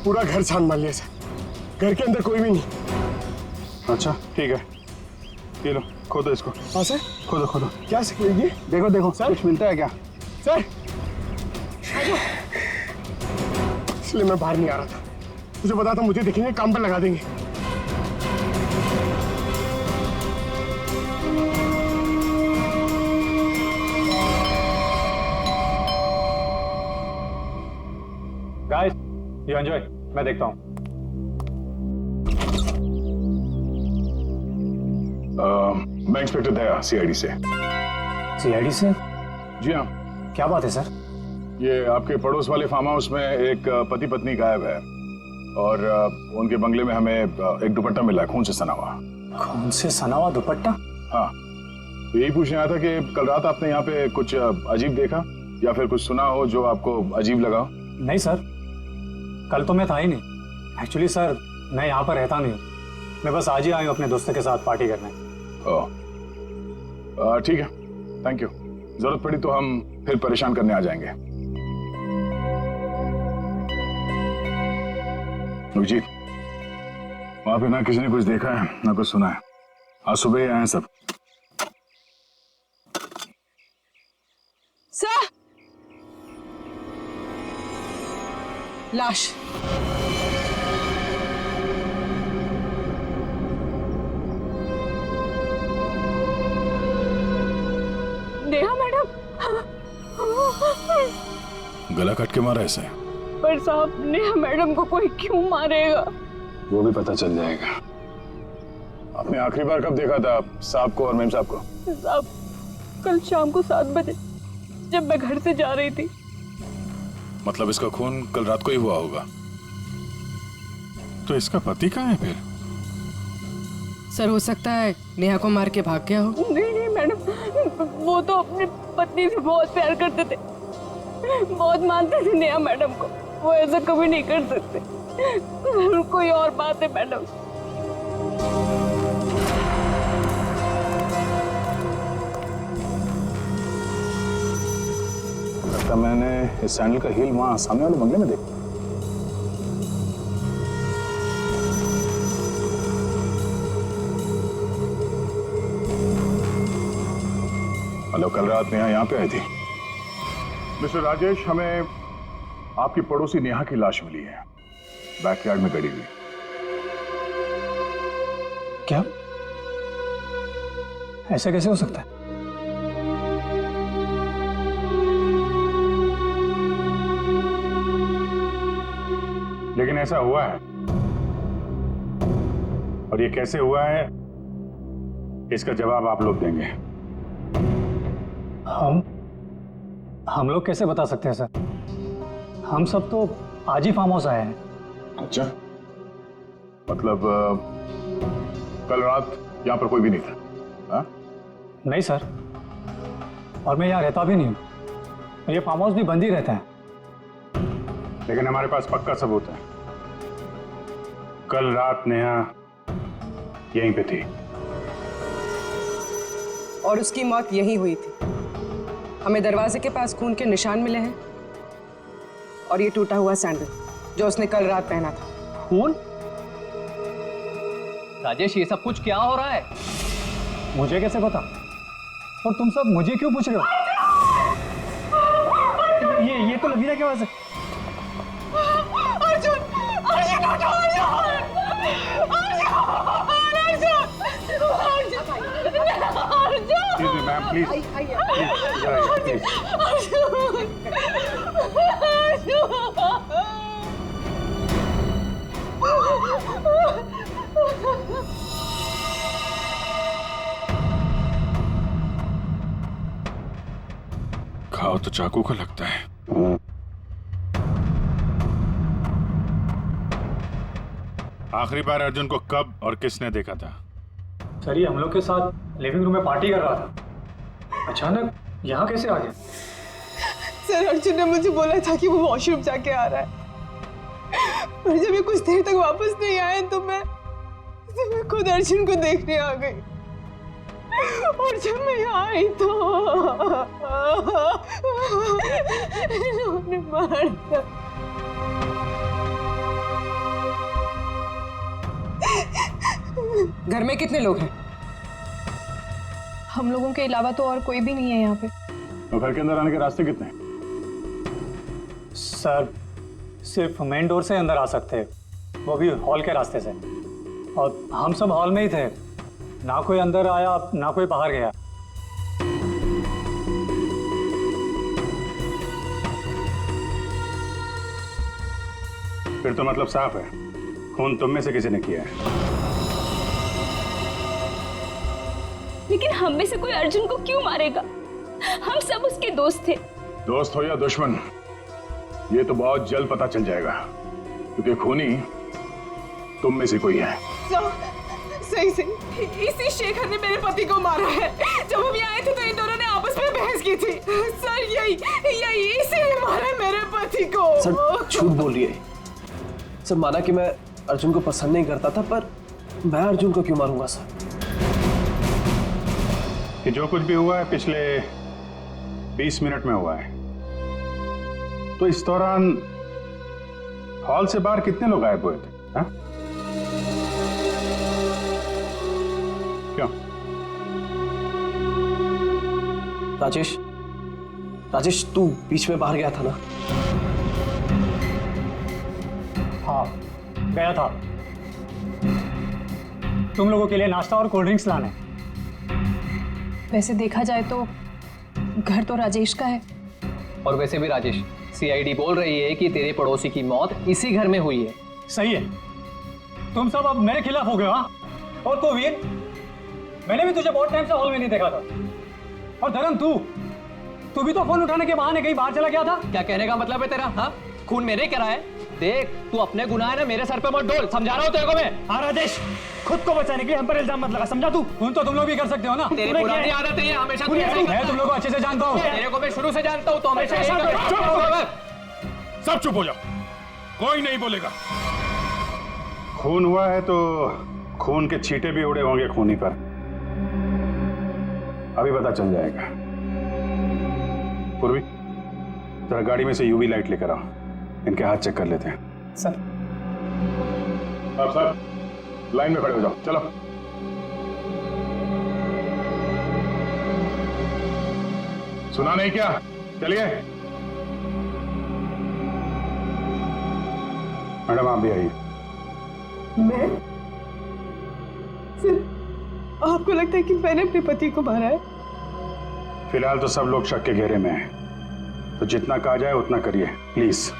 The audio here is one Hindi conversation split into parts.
पूरा घर छान मार लिया सर, घर के अंदर कोई भी नहीं। अच्छा ठीक है, ये लो खोदो इसको। हाँ सर। खोदो खोदो। क्या सर ये? देखो देखो सर कुछ मिलता है क्या? सर इसलिए मैं बाहर नहीं आ रहा था, मुझे पता था मुझे देखेंगे काम पर लगा देंगे। गाइस यू एंजॉय, मैं देखता हूँ। मैं इंस्पेक्टर दया, सीआईडी से। सीआईडी से? जी हाँ। क्या बात है सर? ये आपके पड़ोस वाले फार्म हाउस में एक पति पत्नी गायब है और उनके बंगले में हमें एक दुपट्टा मिला है खून से सना हुआ। खून से सना हुआ दुपट्टा? हाँ, तो यही पूछने आया था कि कल रात आपने यहाँ पे कुछ अजीब देखा या फिर कुछ सुना हो जो आपको अजीब लगा हो? नहीं सर, कल तो मैं था ही नहीं। एक्चुअली सर मैं यहाँ पर रहता नहीं हूँ, मैं बस आज ही आया हूँ अपने दोस्तों के साथ पार्टी करने। ओह ठीक है, थैंक यू। जरूरत पड़ी तो हम फिर परेशान करने आ जाएंगे। अभिजीत, वहां पे ना किसी ने कुछ देखा है ना कुछ सुना है, आज सुबह ही आए हैं सब। सर, लाश। नेहा मैडम। गला काट के मारा ऐसे? पर साहब, नेहा मैडम को कोई क्यों मारेगा? वो भी पता चल जाएगा। आपने आखिरी बार कब देखा था साहब को और मेम साहब को? साहब, कल शाम को 7 बजे जब मैं घर से जा रही थी। मतलब इसका खून कल रात को ही हुआ होगा। तो इसका पति कहाँ है फिर? सर हो सकता है नेहा को मार के भाग गया हो। नहीं नहीं मैडम, वो तो अपनी पत्नी से बहुत प्यार करते थे, बहुत मानते थे नेहा मैडम को। वो ऐसा कभी नहीं कर सकते। कोई और बात है मैडम। लगता मैंने इस सैंडल का हील वहां सामने वाले बंगले में देखा। हेलो, कल रात नेहा यहाँ पे आई थी। मिस्टर राजेश, हमें आपकी पड़ोसी नेहा की लाश मिली है, बैकयार्ड में गड़ी हुई। क्या? ऐसा कैसे हो सकता है? लेकिन ऐसा हुआ है, और ये कैसे हुआ है इसका जवाब आप लोग देंगे। हम लोग कैसे बता सकते हैं सर? हम सब तो आज ही फार्म हाउस आए हैं। अच्छा, मतलब कल रात यहाँ पर कोई भी नहीं था? हाँ? नहीं सर, और मैं यहाँ रहता भी नहीं हूँ। ये फार्म हाउस भी बंद ही रहता है। लेकिन हमारे पास पक्का सबूत है, कल रात नेहा यहीं पे थी और उसकी मौत यहीं हुई थी। हमें दरवाजे के पास खून के निशान मिले हैं और ये टूटा हुआ सैंडल जो उसने कल रात पहना था। खून? राजेश, ये सब कुछ क्या हो रहा है? मुझे कैसे पता? और तुम सब मुझे क्यों पूछ रहे हो? ये तो लवीना की आवाज है। अर्जुन, अर्जुन उठो, अर्जुन, मैम प्लीज। खाओ तो चाकू का लगता है। आखिरी बार अर्जुन को कब और किसने देखा था? सर, ये हम लोग के साथ लिविंग रूम में पार्टी कर रहा था, अचानक यहाँ कैसे आ गया? सर, अर्जुन ने मुझे बोला था कि वो वॉशरूम जाके आ रहा है, पर जब ये कुछ देर तक वापस नहीं आए तो मैं खुद अर्जुन को देखने आ गई। और जब मैं यहाँ आई तो इन्होंने मार दिया। घर में कितने लोग हैं? हम लोगों के अलावा तो और कोई भी नहीं है यहाँ पे। तो घर के अंदर आने के रास्ते कितने हैं? सर सिर्फ मेन डोर से अंदर आ सकते हैं, वो भी हॉल के रास्ते से। और हम सब हॉल में ही थे, ना कोई अंदर आया ना कोई बाहर गया। फिर तो मतलब साफ है, खून तुम में से किसी ने किया है। लेकिन हम में से कोई अर्जुन को क्यों मारेगा? हम सब उसके दोस्त थे। दोस्त हो या दुश्मन, ये तो बहुत जल्द पता चल जाएगा, क्योंकि खूनी तुम में से कोई है। सही सही, इसी शेखर ने मेरे पति को मारा है। जब हम यहाँ आए थे तो इन दोनों ने आपस में बहस की थी। सर यही इसी ने मारा है मेरे पति को। सर झूठ बोल रही है। सर माना कि मैं अर्जुन को पसंद नहीं करता था, पर मैं अर्जुन को क्यों मारूंगा सर? कि जो कुछ भी हुआ है पिछले 20 मिनट में हुआ है। तो इस दौरान हॉल से बाहर कितने लोग गायब हुए थे? हाँ? क्यों? राजेश तू बीच में बाहर गया था ना? हाँ गया था, तुम लोगों के लिए नाश्ता और कोल्ड ड्रिंक्स लाने। वैसे देखा जाए तो घर तो राजेश का है। और वैसे भी राजेश, सीआईडी बोल रही है कि तेरे पड़ोसी की मौत इसी घर में हुई है। सही है, तुम सब अब मेरे खिलाफ हो गए। हाँ, और तो वीर, मैंने भी तुझे बहुत टाइम से हॉल में नहीं देखा था। और धर्म तू भी तो फोन उठाने के बहाने कहीं बाहर चला गया था। क्या कहने का मतलब है तेरा? हाँ, खून मेरे करा है। देख, तू अपने गुनाह है ना मेरे सर पे मत डोल, समझा रहा हूँ तेरे को मैं। हाँ राजेश, खुद को बचाने के लिए हम पर इल्जाम मत लगा, समझा तू? खून तो तुम लोग भी कर सकते हो ना। तेरी पुरानी आदत है, हमेशा मैं तुम लोग को अच्छे से जानता हूँ। तेरे को मैं शुरू से जानता हूँ, तो हमेशा सब चुप हो जाओ, कोई नहीं बोलेगा। खून हुआ है तो खून के छींटे भी उड़े होंगे खूनी पर, अभी पता चल जाएगा। पूर्वी, जरा गाड़ी में से यूवी लाइट लेकर आओ, इनके हाथ चेक कर लेते हैं। सर अब सर लाइन में खड़े हो जाओ, चलो। सुना नहीं क्या? चलिए। मैडम आप भी आइए। मैं? सर आपको लगता है कि मैंने अपने पति को मारा है? फिलहाल तो सब लोग शक के घेरे में हैं, तो जितना कहा जाए उतना करिए प्लीज।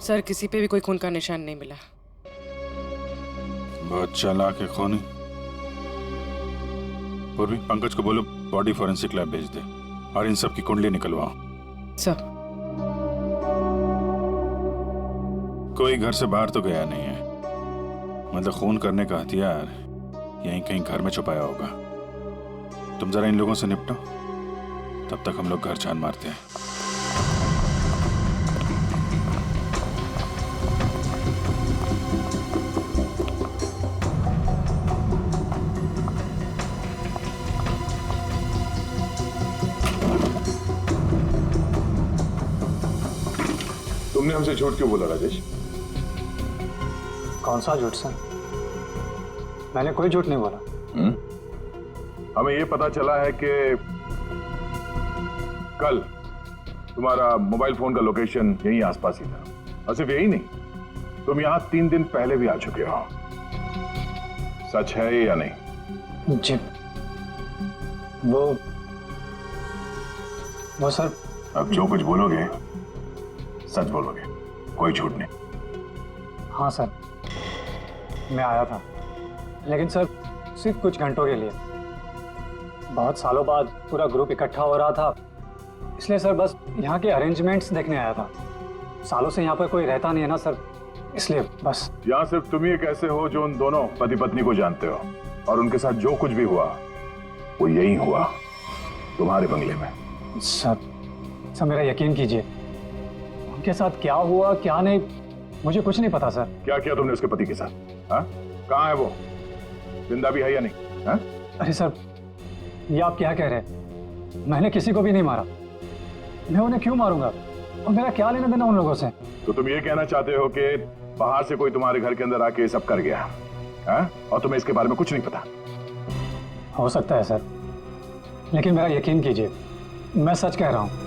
सर किसी पे भी कोई खून का निशान नहीं मिला। बहुत चालाक है खूनी। पूर्वी, पंकज को बोलो बॉडी फॉरेंसिक लैब भेज दे और इन सब की कुंडली निकलवाओ। सर कोई घर से बाहर तो गया नहीं है, मतलब खून करने का हथियार यहीं कहीं घर में छुपाया होगा। तुम जरा इन लोगों से निपटो, तब तक हम लोग घर छान मारते हैं। तुमने हमसे झूठ क्यों बोला राजेश? कौन सा झूठ सर? मैंने कोई झूठ नहीं बोला। हमें ये पता चला है कि कल तुम्हारा मोबाइल फोन का लोकेशन यहीं आसपास ही था। और सिर्फ यही नहीं, तुम यहाँ 3 दिन पहले भी आ चुके हो। सच है या नहीं? जी वो सर। अब जो कुछ बोलोगे सच बोलोगे, कोई झूठ नहीं। हाँ सर, मैं आया था, लेकिन सर सिर्फ कुछ घंटों के लिए। बहुत सालों बाद पूरा ग्रुप इकट्ठा हो रहा था, इसलिए सर बस यहाँ के अरेंजमेंट्स देखने आया था। सालों से यहाँ पर कोई रहता नहीं है ना सर, इसलिए बस। यहाँ सिर्फ तुम ही एक ऐसे हो जो उन दोनों पति पत्नी को जानते हो, और उनके साथ जो कुछ भी हुआ वो यही हुआ, तुम्हारे बंगले में। सर मेरा यकीन कीजिए, उनके साथ क्या हुआ क्या नहीं मुझे कुछ नहीं पता सर। क्या किया तुमने उसके पति के साथ? हाँ, कहाँ है वो? जिंदा भी है या नहीं? हाँ? अरे सर, ये आप क्या कह रहे हैं? मैंने किसी को भी नहीं मारा। मैं उन्हें क्यों मारूंगा? और मेरा क्या लेना देना उन लोगों से? तो तुम ये कहना चाहते हो कि बाहर से कोई तुम्हारे घर के अंदर आके ये सब कर गया, हाँ? और तुम्हें इसके बारे में कुछ नहीं पता? हो सकता है सर, लेकिन मेरा यकीन कीजिए, मैं सच कह रहा हूं।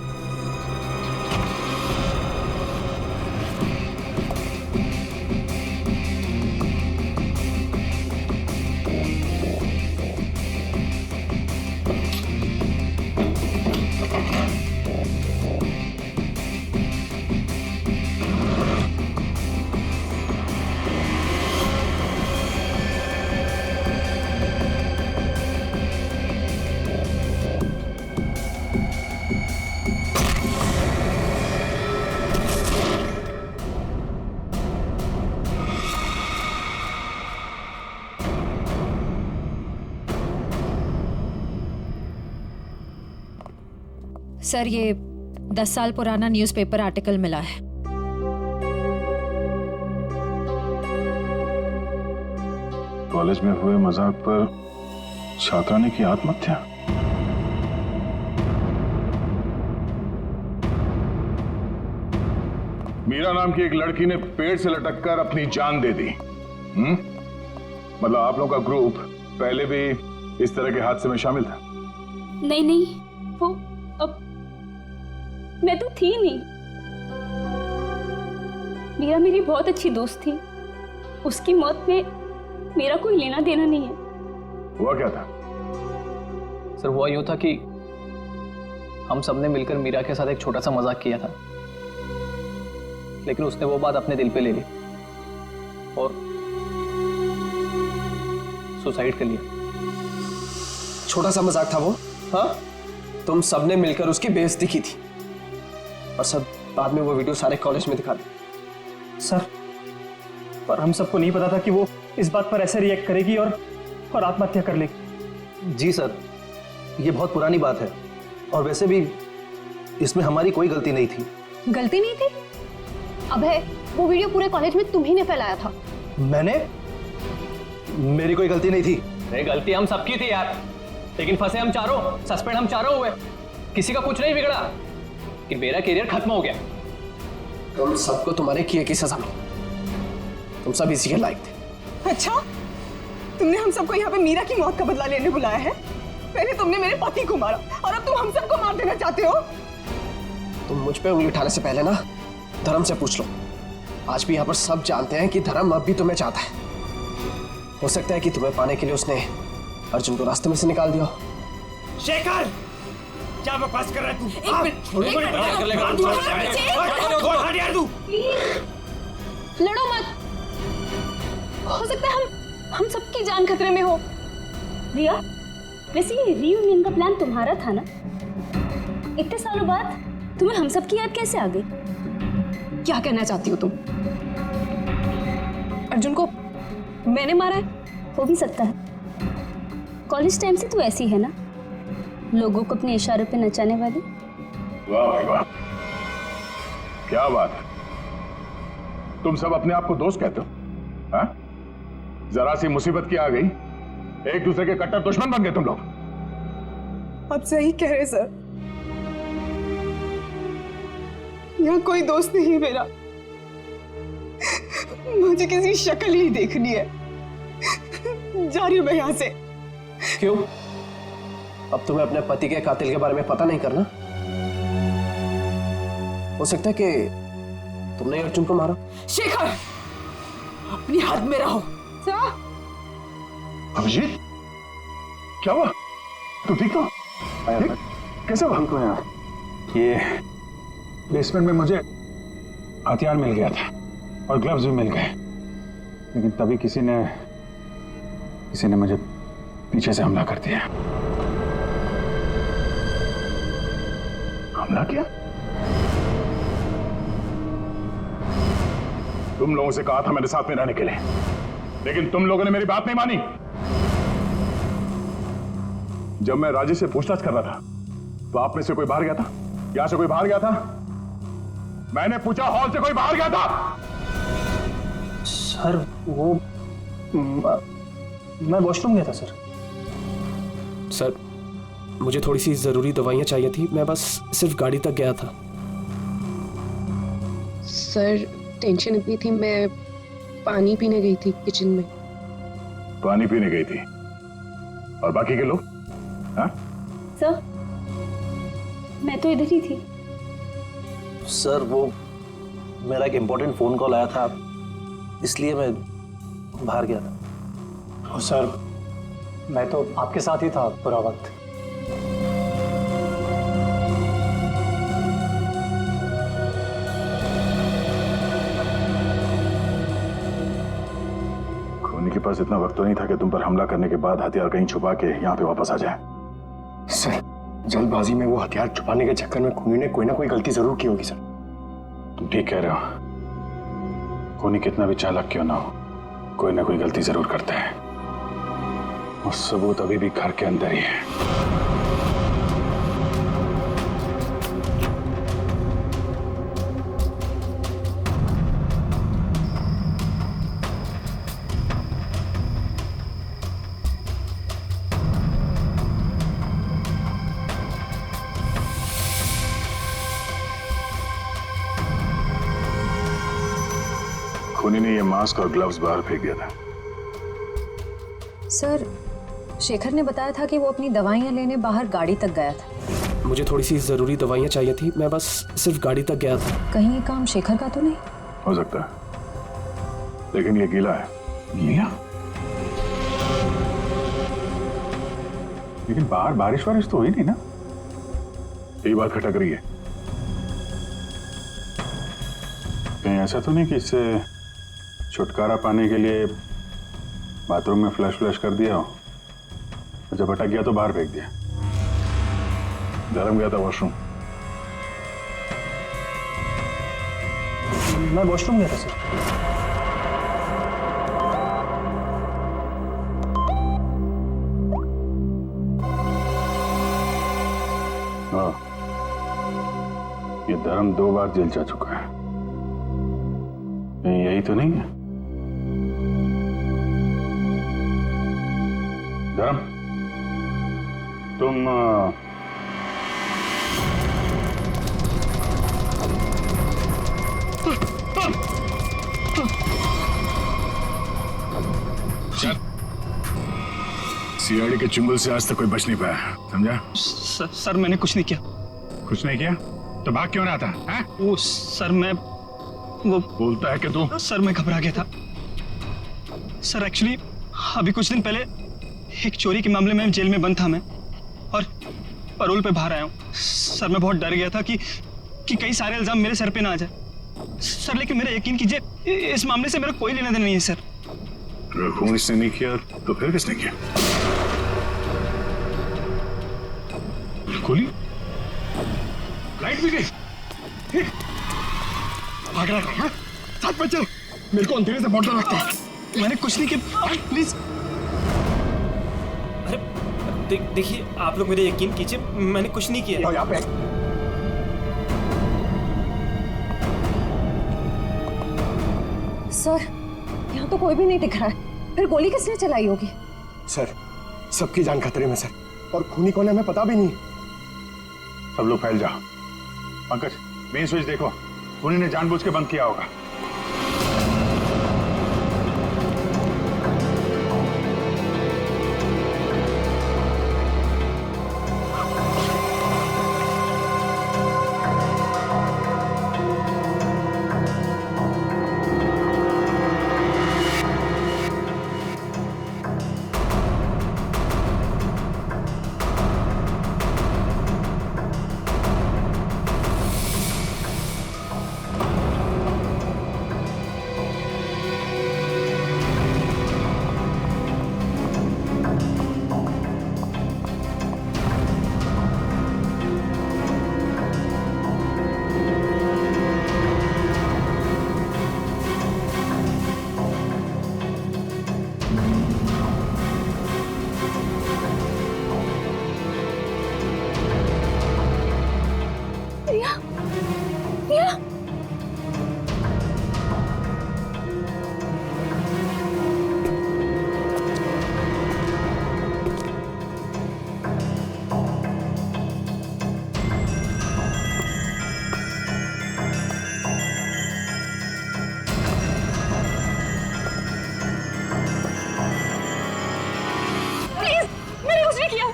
सर, ये 10 साल पुराना न्यूज़पेपर आर्टिकल मिला है। कॉलेज में हुए मजाक पर छात्रा ने की आत्महत्या। मीरा नाम की एक लड़की ने पेड़ से लटककर अपनी जान दे दी। मतलब आप लोगों का ग्रुप पहले भी इस तरह के हादसे में शामिल था? नहीं, वो अब मैं तो थी नहीं। मीरा मेरी बहुत अच्छी दोस्त थी, उसकी मौत में मेरा कोई लेना देना नहीं है। हुआ क्या था? सर हुआ यूं था कि हम सबने मिलकर मीरा के साथ एक छोटा सा मजाक किया था, लेकिन उसने वो बात अपने दिल पे ले ली और सुसाइड कर लिया। छोटा सा मजाक था वो? हाँ, तुम सबने मिलकर उसकी बेइज्जती की थी और सब बाद में वो वीडियो सारे कॉलेज में दिखा दी। सर, पर हम सबको नहीं पता था कि वो इस बात पर ऐसे रिएक्ट करेगी और आत्महत्या कर लेगी। जी सर, ये बहुत पुरानी बात है और वैसे भी इसमें हमारी कोई गलती नहीं थी। गलती नहीं थी? अबे, वो वीडियो पूरे कॉलेज में तुम्ही ने फैलाया था। मैंने? मेरी कोई गलती नहीं थी। अरे गलती हम सबकी थी यार, लेकिन फंसे हम चारों, सस्पेंड हम चारों हुए। किसी का कुछ नहीं बिगड़ा कि मेरा करियर खत्म हो गया। तुम सबको तुम्हारे किए की सजा मिली, तुम सब इसी के लायक थे। अच्छा, तुमने हम सबको यहाँ पे मीरा की मौत का बदला लेने बुलाया है? पहले तुमने मेरे पति को मारा और अब तुम हम सबको मार देना चाहते हो? तुम मुझ पे उंगली उठाने से पहले ना धर्म से पूछ लो। आज भी यहाँ पर सब जानते हैं कि धर्म अब भी तुम्हें चाहता है। हो सकता है कि तुम्हें पाने के लिए उसने अर्जुन को रास्ते में से निकाल दिया। शेखर, क्या बकवास कर रहा है तू? लड़ो मत, हो सकता है हम सबकी जान खतरे में हो। रिया, वैसे ये रीयूनियन का प्लान तुम्हारा था ना? इतने सालों बाद तुम्हें हम सब की याद कैसे आ गई? क्या कहना चाहती हो तुम? अर्जुन को मैंने मारा है? हो भी सकता है। कॉलेज टाइम से तू ऐसी है ना, लोगों को अपने इशारों पे नचाने वाली। वाह भाई वाह, क्या बात है। तुम सब अपने आप को दोस्त कहते हो? हाँ? जरा सी मुसीबत की आ गई, एक दूसरे के कट्टर दुश्मन बन गए तुम लोग। आप सही कह रहे सर, यहाँ कोई दोस्त नहीं मेरा। मुझे किसी शक्ल ही देखनी है। जा रही हूं मैं यहाँ से। क्यों? अब तुम्हें अपने पति के कातिल के बारे में पता नहीं करना? हो सकता है कि तुमने ही अर्जुन को मारा। शेखर, अपनी हद में रहो। अभिजीत, क्या हुआ? तू ठीक हो? कैसे हुआ? हमको यहाँ ये बेसमेंट में मुझे हथियार मिल गया था और ग्लव्स भी मिल गए, लेकिन तभी किसी ने मुझे पीछे से हमला कर दिया। हमला किया? तुम लोगों से कहा था मेरे साथ में रहने के लिए, लेकिन तुम लोगों ने मेरी बात नहीं मानी। जब मैं राजेश से पूछताछ कर रहा था तो आप में से कोई बाहर गया था? यहां से कोई बाहर गया था? मैंने पूछा, हॉल से कोई बाहर गया था? सर वो मैं वॉशरूम गया था सर। सर मुझे थोड़ी सी जरूरी दवाइयां चाहिए थी, मैं बस सिर्फ गाड़ी तक गया था। सर टेंशन इतनी थी, मैं पानी पीने गई थी किचन में। पानी पीने गई थी? और बाकी के लोग? हाँ? सर मैं तो इधर ही थी। सर वो मेरा एक इम्पोर्टेंट फोन कॉल आया था, इसलिए मैं बाहर गया था। सर मैं तो आपके साथ ही था पूरा वक्त। खूनी के पास इतना वक्त तो नहीं था कि तुम पर हमला करने के बाद हथियार कहीं छुपा के यहाँ पे वापस आ जाए। सर जल्दबाजी में वो हथियार छुपाने के चक्कर में खूनी ने कोई ना कोई गलती जरूर की होगी सर। तुम ठीक कह रहे हो, खूनी कितना भी चालाक क्यों ना हो, कोई ना कोई गलती जरूर करता है, और सबूत अभी भी घर के अंदर ही है। खूनी ने ये मास्क और ग्लव्स बाहर फेंक दिया था। सर शेखर ने बताया था कि वो अपनी दवाइयाँ लेने बाहर गाड़ी तक गया था। मुझे थोड़ी सी जरूरी दवाइयां चाहिए थी, मैं बस सिर्फ गाड़ी तक गया था। कहीं ये काम शेखर का तो नहीं? हो सकता है, लेकिन ये गीला है। गीला? लेकिन बाहर बारिश वारिश तो हुई नहीं ना? यही बात खटक रही है। कहीं ऐसा तो नहीं कि इससे छुटकारा पाने के लिए बाथरूम में फ्लश कर दिया हो, जब अटक गया तो बाहर फेंक दिया? धर्म गया था वॉशरूम। मैं वॉशरूम गया था सर। हाँ, ये धर्म 2 बार जेल जा चुका है, यही तो नहीं है? धर्म तुम सीआईडी के चुंगल से आज तक कोई बच नहीं पाया, समझा? सर मैंने कुछ नहीं किया। कुछ नहीं किया तो भाग क्यों रहा था? हैं? वो सर मैं वो बोलता है कि तू? सर मैं घबरा गया था सर। एक्चुअली अभी कुछ दिन पहले एक चोरी के मामले में जेल में बंद था मैं, और पैरोल पे बाहर आया हूँ सर। मैं बहुत डर गया था कि कई सारे इल्जाम मेरे सर पे ना आ जाए सर, लेकिन मेरा यकीन कीजिए इस मामले से मेरा कोई लेना देना नहीं है सर। खून इसने नहीं किया तो फिर किसने किया? गोली? लाइट भी गई? भाग रहा है? साथ में चल, मेरे को अंधेरे से बहुत डर लगता है। मैंने कुछ नहीं किया, प्लीज। अरे देखिए आप लोग मेरे यकीन कीजिए, मैंने कुछ नहीं किया। यहाँ पे सर यहाँ तो कोई भी नहीं दिख रहा है, फिर गोली किसने चलाई होगी? सर सबकी जान खतरे में सर, और खूनी कौन है हमें पता भी नहीं। सब लोग फैल जाओ। पंकज मेन स्विच देखो, खूनी ने जानबूझ के बंद किया होगा। प्रिया, प्रिया। मैंने कुछ नहीं किया,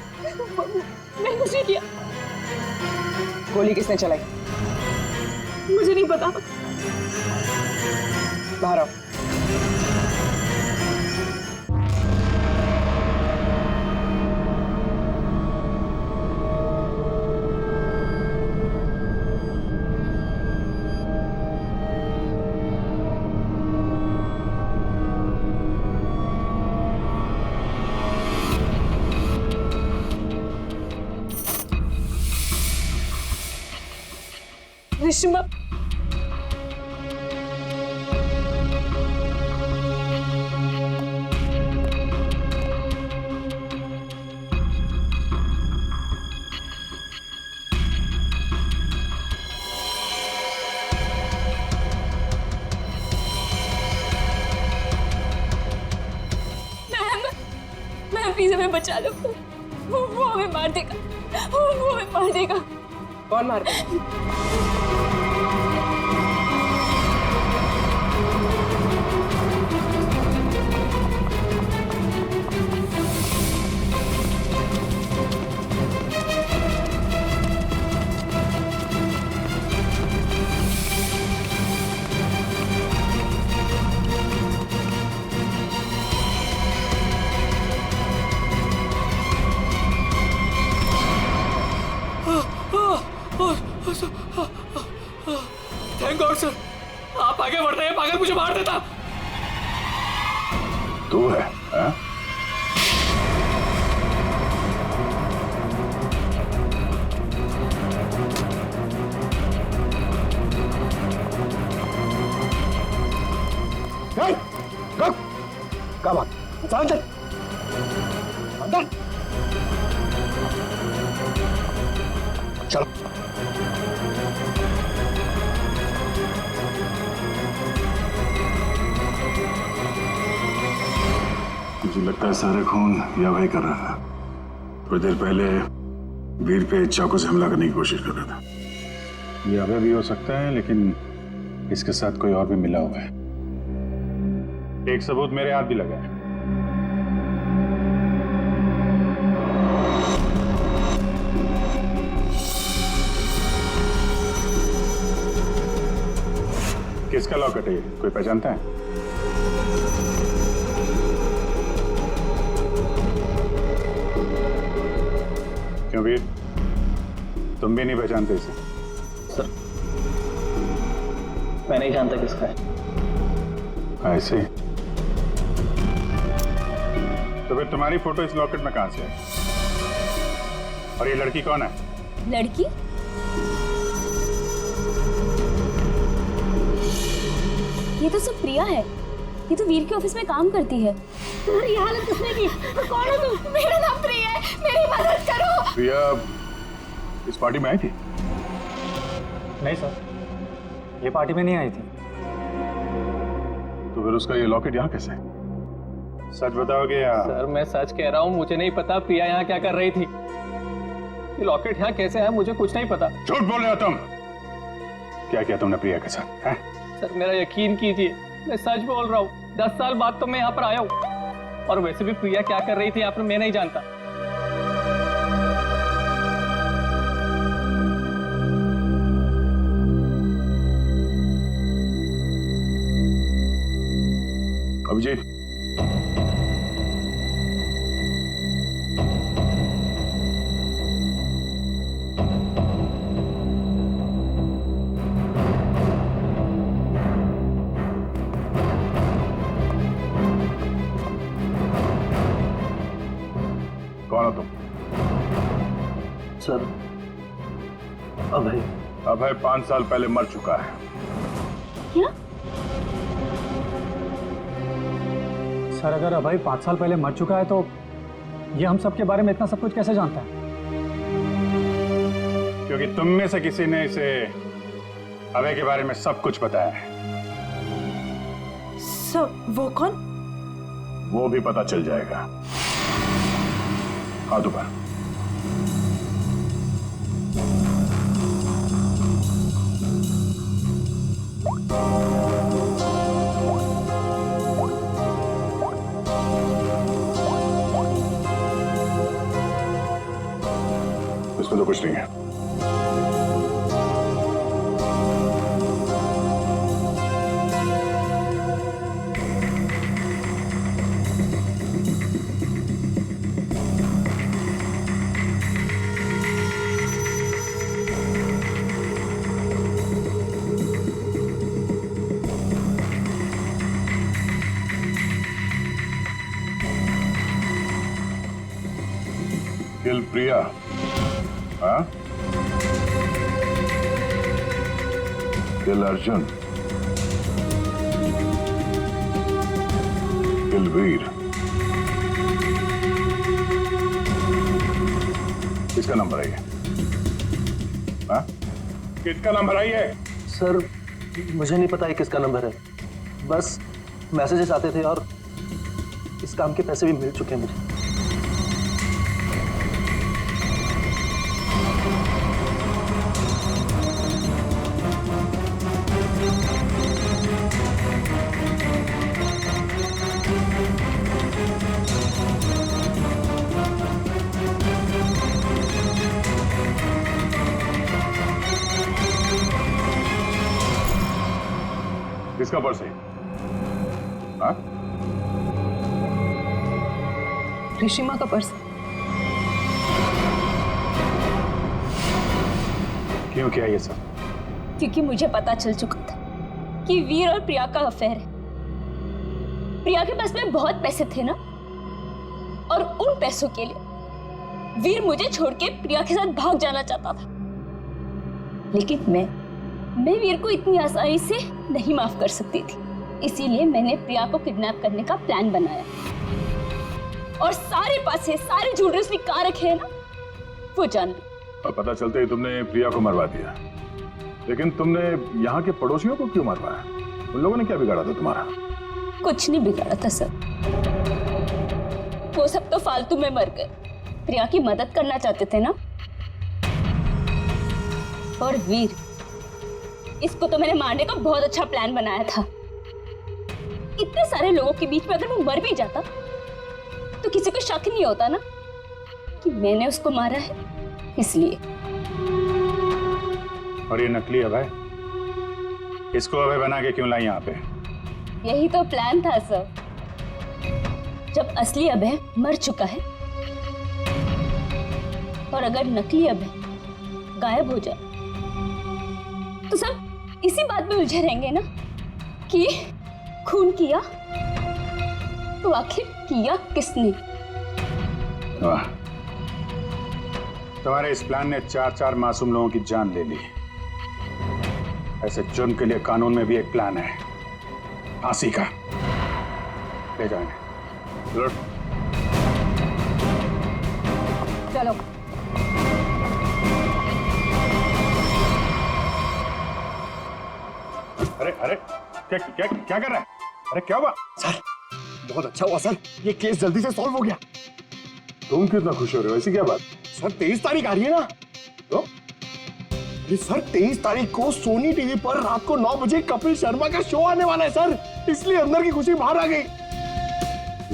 मैंने कुछ नहीं किया। गोली किसने चलाई? मुझे नहीं पता। बाहर आओ। रिश्मा, मैम प्लीज हमें बचा लो। वो हमें मार देगा, वो हमें मार देगा। कौन मार देगा? थैंक गॉड सर, आप आगे बढ़ रहे हैं, पागल मुझे मार देता। तू है हाँ? क्या बात? अंदर अंदर चलो। मुझे लगता है सारा खून यह भाई कर रहा था। थोड़ी देर पहले वीर पे चाकू से हमला करने की कोशिश कर रहा था। ये अभय भी हो सकता है, लेकिन इसके साथ कोई और भी मिला हुआ है। एक सबूत मेरे हाथ भी लगा है। किसका लॉकेट है ये? कोई पहचानता है? क्यों वीर, तुम भी नहीं पहचानते इसे? सर मैं नहीं जानता किसका है। ऐसे? तो फिर तुम्हारी फोटो इस लॉकेट में कहां से है? और ये लड़की कौन है? लड़की? ये तो सब प्रिया है। ये तो वीर के ऑफिस में काम करती है। तुम्हारी हालत किसने की? कौन हो तुम? मेरा नाम प्रिया है, मेरी मदद करो। प्रिया इस पार्टी में आई थी? नहीं सर, ये पार्टी में नहीं आई थी। तो फिर उसका ये लॉकेट यहाँ कैसे है? सच बताओगे या? सर मैं सच कह रहा हूँ, मुझे नहीं पता प्रिया यहाँ क्या कर रही थी। ये लॉकेट यहाँ कैसे है मुझे कुछ नहीं पता। झूठ बोल रहे हो तुम। क्या किया तुमने प्रिया के साथ है? सर मेरा यकीन कीजिए, मैं सच बोल रहा हूँ। 10 साल बाद तो मैं यहाँ पर आया हूँ। और वैसे भी प्रिया क्या कर रही थी यहाँ पर मैं नहीं जानता। अभिजीत, कौन हो तुम? सर अभय। अभय 5 साल पहले मर चुका है। क्या? सर अगर अभय 5 साल पहले मर चुका है तो ये हम सब के बारे में इतना सब कुछ कैसे जानता है? क्योंकि तुम में से किसी ने इसे अभय के बारे में सब कुछ बताया है। सब? वो कौन? वो भी पता चल जाएगा। हाथ ऊपर। इसमें तो कुछ नहीं है। किल प्रिया, हाँ? किल अर्जुन, किल वीर। किसका नंबर है ये? हाँ? किसका नंबर है ये? सर मुझे नहीं पता ये किसका नंबर है, बस मैसेजेस आते थे और इस काम के पैसे भी मिल चुके हैं मुझे। किसका पर्स है? हाँ? ऋषिमा का पर्स। क्यों किया ये सब? क्योंकि मुझे पता चल चुका था कि वीर और प्रिया का अफेयर है। प्रिया के पास में बहुत पैसे थे ना, और उन पैसों के लिए वीर मुझे छोड़ के प्रिया के साथ भाग जाना चाहता था। लेकिन मैं वीर को इतनी आसानी से नहीं माफ कर सकती थी, इसीलिए मैंने प्रिया को किडनैप करने का प्लान बनाया और सारे पैसे, सारे ज्वेलरी उसने कहाँ रखे हैं ना, वो जान ली। और पता चलते ही तुमने प्रिया को मरवा दिया, लेकिन तुमने यहाँ के पड़ोसियों को क्यों मरवाया? उन लोगों ने क्या बिगाड़ा था तुम्हारा? कुछ नहीं बिगाड़ा था सर, वो सब तो फालतू में मर गए। प्रिया की मदद करना चाहते थे ना। और वीर, इसको तो मैंने मारने का बहुत अच्छा प्लान बनाया था। इतने सारे लोगों के बीच में अगर वो मर भी जाता तो किसी को शक नहीं होता ना कि मैंने उसको मारा है, इसलिए। और ये नकली अभय, इसको अभय बना के क्यों लाई यहाँ पे? यही तो प्लान था सर। जब असली अभय मर चुका है और अगर नकली अभय गायब हो जाए तो सब इसी बात में उलझे रहेंगे ना कि खून किया तो आखिर किया किसने। वाह, तुम्हारे इस प्लान ने 4 मासूम लोगों की जान ले ली। ऐसे जुर्म के लिए कानून में भी एक प्लान है, फांसी का। ले जाएंगे। चलो। अरे अरे क्या क्या क्या कर रहा है? अरे क्या हुआ? सर बहुत अच्छा हुआ सर, ये केस जल्दी से सॉल्व हो गया। तुम कितना खुश हो रहे हो? ऐसी क्या बात? सर 23 तारीख आ रही है ना, तो अरे सर 23 तारीख को सोनी टीवी पर रात को 9 बजे कपिल शर्मा का शो आने वाला है सर, इसलिए अंदर की खुशी बाहर आ गई।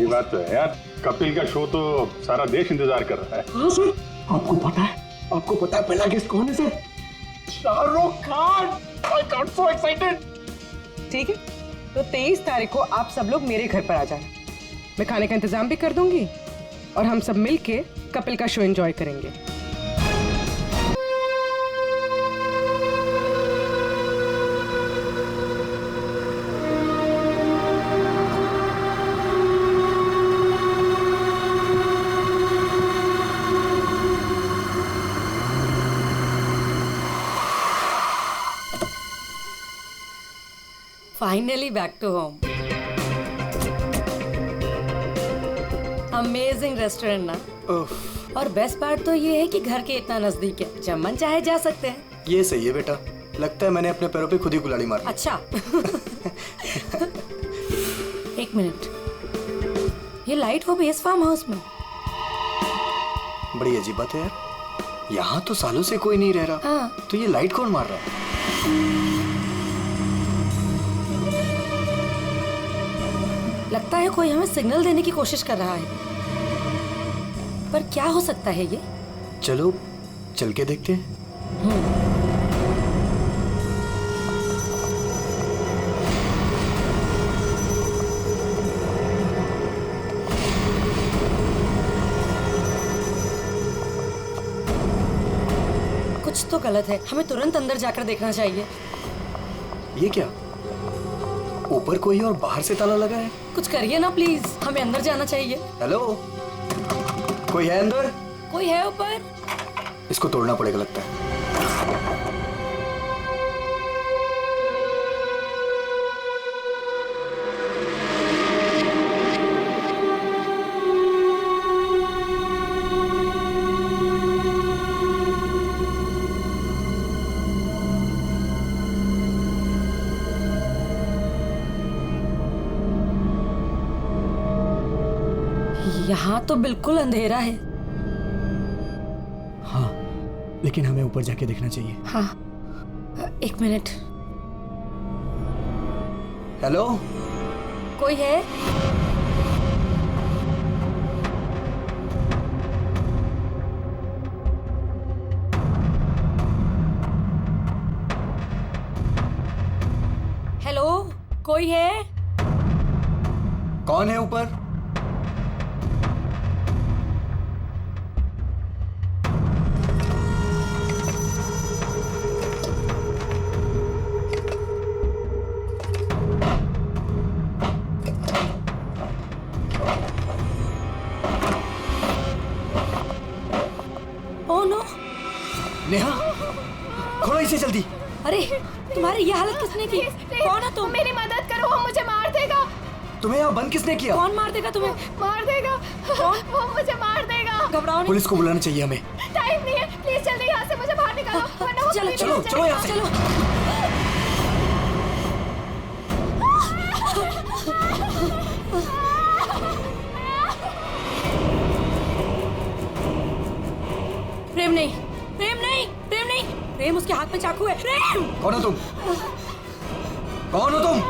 ये बात तो है यार, कपिल का शो तो सारा देश इंतजार कर रहा है। हाँ सर, आपको पता है पहला गेस्ट कौन है sir? Shahrukh Khan. I got so excited। ठीक है, तो 23 तारीख को आप सब लोग मेरे घर पर आ जाना। मैं खाने का इंतजाम भी कर दूंगी और हम सब मिलके कपिल का शो एंजॉय करेंगे। Finally back to home. Amazing restaurant ना? और बेस्ट पार्ट तो ये है कि घर के इतना नजदीक है, जब मन चाहे जा सकते हैं। ये सही है बेटा, लगता है मैंने अपने पैरों पे खुद ही कुल्हाड़ी मारी। अच्छा एक मिनट, ये लाइट वो भी इस फार्म हाउस में? बड़ी अजीब बात है यार, यहाँ तो सालों से कोई नहीं रह रहा। हाँ। तो ये लाइट कौन मार रहा है? लगता है कोई हमें सिग्नल देने की कोशिश कर रहा है, पर क्या हो सकता है ये? चलो चल के देखते हैं। कुछ तो गलत है, हमें तुरंत अंदर जाकर देखना चाहिए। ये क्या, ऊपर कोई और बाहर से ताला लगा है? कुछ करिए ना प्लीज, हमें अंदर जाना चाहिए। हेलो, कोई है अंदर? कोई है ऊपर? इसको तोड़ना पड़ेगा लगता है। यहाँ तो बिल्कुल अंधेरा है। हाँ, लेकिन हमें ऊपर जाके देखना चाहिए। हाँ, एक मिनट। हेलो, कोई है? हेलो, कोई है? कौन है ऊपर? नेहा, खोलो इसे जल्दी। अरे तुम्हारी ये हालत किसने की? कौन है तुम? मेरी मदद करो, वो मुझे मार देगा। तुम्हें यहाँ बंद किसने किया? कौन मार देगा तुम्हें? मार देगा। कौन? वो मुझे मार देगा। घबराओ नहीं। पुलिस को बुलाना चाहिए हमें। टाइम नहीं है, प्लीज जल्दी यहाँ से मुझे बाहर निकालो, वरना वो चलो चलो चलो यहाँ से। चलो। प्रेम नहीं, प्रेम नहीं, प्रेम नहीं, प्रेम उसके हाथ में चाकू है। प्रेम! कौन हो तुम? कौन हो तुम?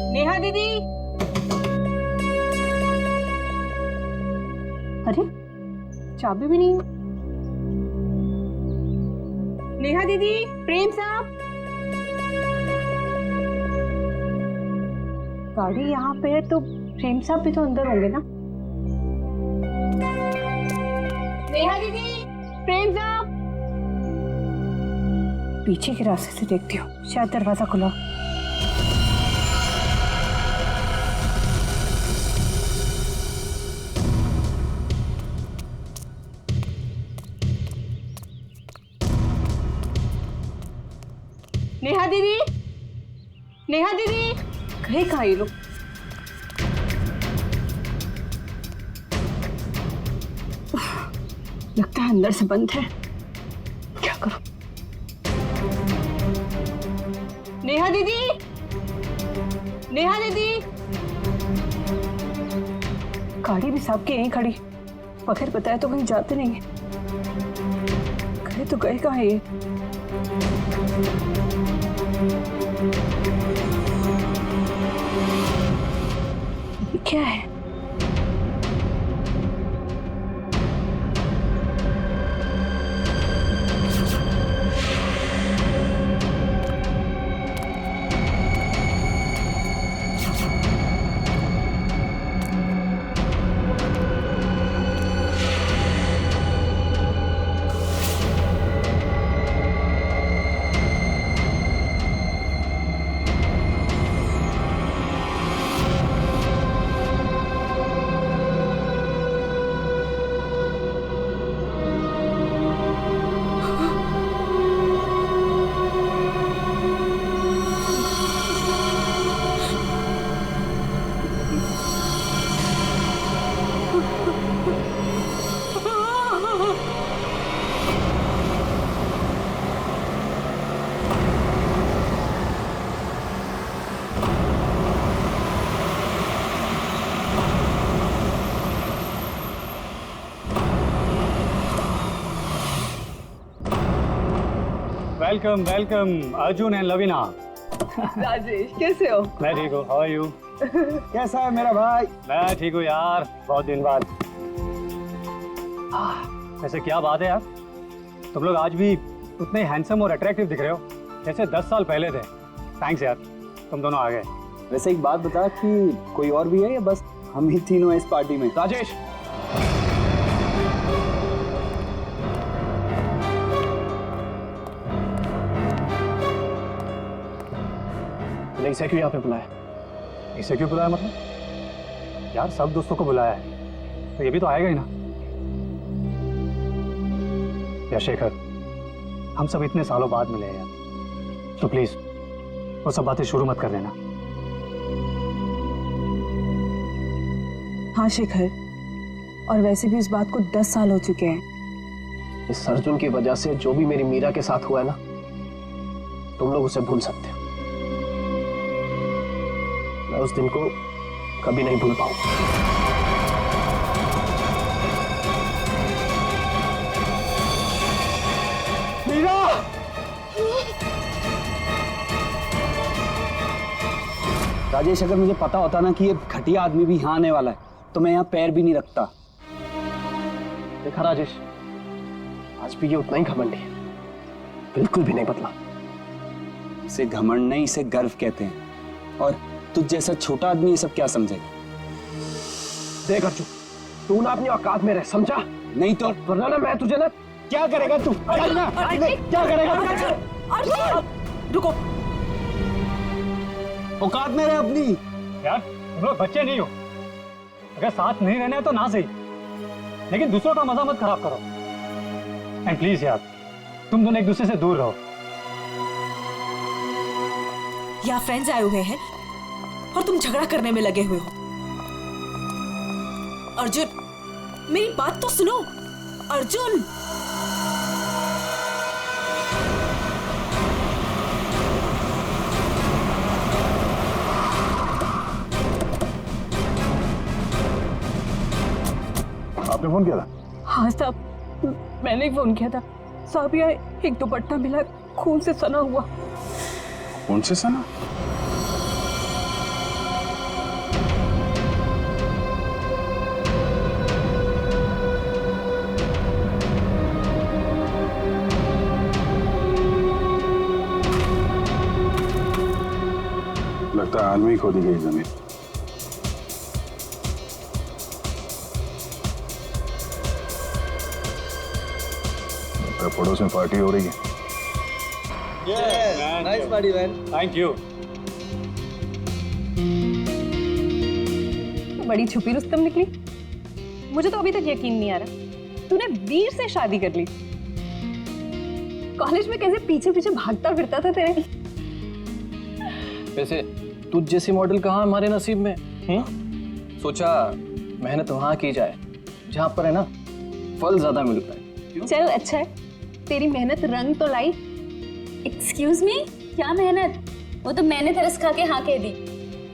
नेहा दीदी, अरे चाबी भी नहीं है। नेहा दीदी, प्रेम साहब, गाड़ी यहाँ पे है तो प्रेम साहब भी तो अंदर होंगे ना। नेहा दीदी, प्रेम साहब, पीछे के रास्ते से देखती हूँ, शायद दरवाजा खुला। नेहा दीदी, नेहा दीदी, गए कहाँ ये लोग? लगता है अंदर से बंद है, क्या करूं? नेहा दीदी, नेहा दीदी, गाड़ी भी साहब की यहीं खड़ी, बगैर बताए तो कहीं जाते नहीं है। गए तो गए कहाँ ये? क्या है? Welcome welcome Arjun and Lavina. Rajesh कैसे हो? मैं ठीक हूँ, हाउ आर यू? कैसा है मेरा भाई? मैं ठीक हूँ यार, बहुत दिन बाद। वैसे क्या बात है यार, तुम लोग आज भी उतने हैंडसम और अट्रैक्टिव दिख रहे हो जैसे 10 साल पहले थे। थैंक्स यार, तुम दोनों आ गए। वैसे एक बात बता कि कोई और भी है या बस हम ही तीनों हैं इस पार्टी में? राजेश, तूने इसे क्यों यहाँ पे बुलाया? इसे क्यों बुलाया मतलब? यार सब दोस्तों को बुलाया है तो ये भी तो आएगा ही ना। या शेखर, हम सब इतने सालों बाद मिले हैं यार, तो प्लीज वो सब बातें शुरू मत कर देना। हाँ शेखर, और वैसे भी इस बात को 10 साल हो चुके हैं। इस अर्जुन की वजह से जो भी मेरी मीरा के साथ हुआ है ना, तुम लोग उसे भूल सकते हो। मैं उस दिन को कभी नहीं भूल पाऊंगा। मीरा! राजेश, अगर मुझे पता होता ना कि ये घटिया आदमी भी यहाँ आने वाला है तो मैं यहाँ पैर भी नहीं रखता। देखा राजेश, आज भी ये उतना ही घमंडी है, बिल्कुल भी नहीं बदला। इसे घमंड नहीं, इसे गर्व कहते हैं। और तुझ जैसा छोटा आदमी ये सब क्या समझेगा? देख अर्जुन, तू ना अपनी औकात में रह, समझा? नहीं तो वरना ना मैं तुझे ना क्या करेगा तू? क्या करेगा तू? रुको, औकात में रह अपनी। यार तुम लोग बच्चे नहीं हो, अगर साथ नहीं रहना है तो ना सही, लेकिन दूसरों का मजा मत खराब करो। एंड प्लीज यार, तुम दोनों एक दूसरे से दूर रहो। यहाँ फ्रेंड्स आए हुए हैं और तुम झगड़ा करने में लगे हुए हो। अर्जुन, मेरी बात तो सुनो। अर्जुन, आपने फोन किया था? हाँ साहब, मैंने ही फोन किया था। साहब यहाँ एक दुपट्टा मिला, खून से सना हुआ। कौन से सना? लगता है आदमी खोदी गई जमीन। पड़ोस में पार्टी हो रही है। Nice party man. Thank you. बड़ी छुपी रुस्तम निकली। मुझे तो अभी तक यकीन नहीं आ रहा तूने वीर से शादी कर ली। कॉलेज में कैसे पीछे पीछे भागता फिरता था तेरे। वैसे तुझ जैसी मॉडल कहाँ हमारे नसीब में? सोचा मेहनत वहां की जाए जहां पर है ना फल ज्यादा मिलता है। चल अच्छा है, तेरी मेहनत रंग तो लाई। एक्सक्यूज मी, क्या मेहनत? वो तो मैंने तरस खा के हाँ कह दी,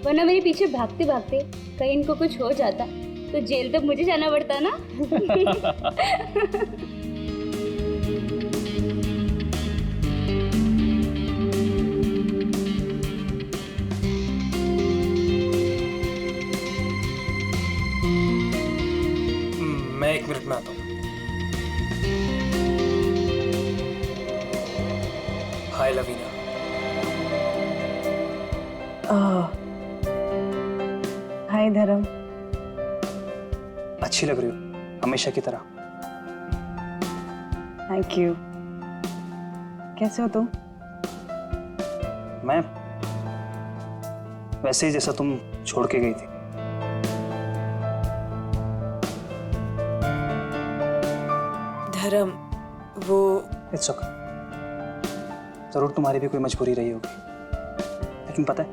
वरना मेरे पीछे भागते भागते कहीं इनको कुछ हो जाता तो जेल तक मुझे जाना पड़ता ना। मैं 1 मिनट में आता हूँ। हाय लवीना। हाय धर्म। अच्छी लग रही हो हमेशा की तरह। Thank you. कैसे हो तुम? मैं वैसे ही जैसा तुम छोड़ के गई थी। धर्म, वो इट्स ओके। जरूर तुम्हारी भी कोई मजबूरी रही होगी, लेकिन पता है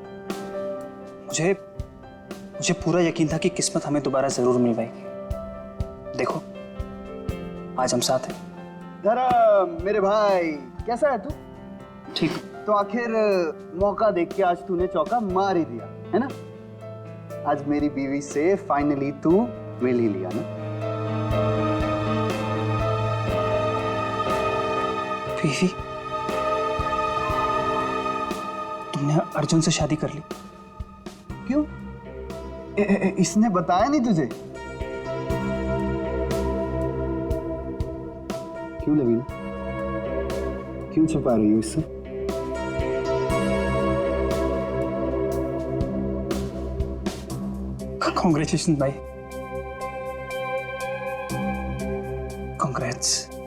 मुझे पूरा यकीन था कि किस्मत हमें दोबारा जरूर मिल पाएगी। देखो आज हम साथ हैं। धर्म मेरे भाई, कैसा है तू? ठीक। तो आखिर मौका देख के आज तूने चौका मार ही दिया है ना। आज मेरी बीवी से फाइनली तू मिल ही लिया ना। बीवी? तुमने अर्जुन से शादी कर ली। क्यों? इसने बताया नहीं तुझे? क्यों लवीना, क्यों छुपा रही हो इससे? कॉन्ग्रेचुलेशन भाई, कॉन्ग्रेट्स।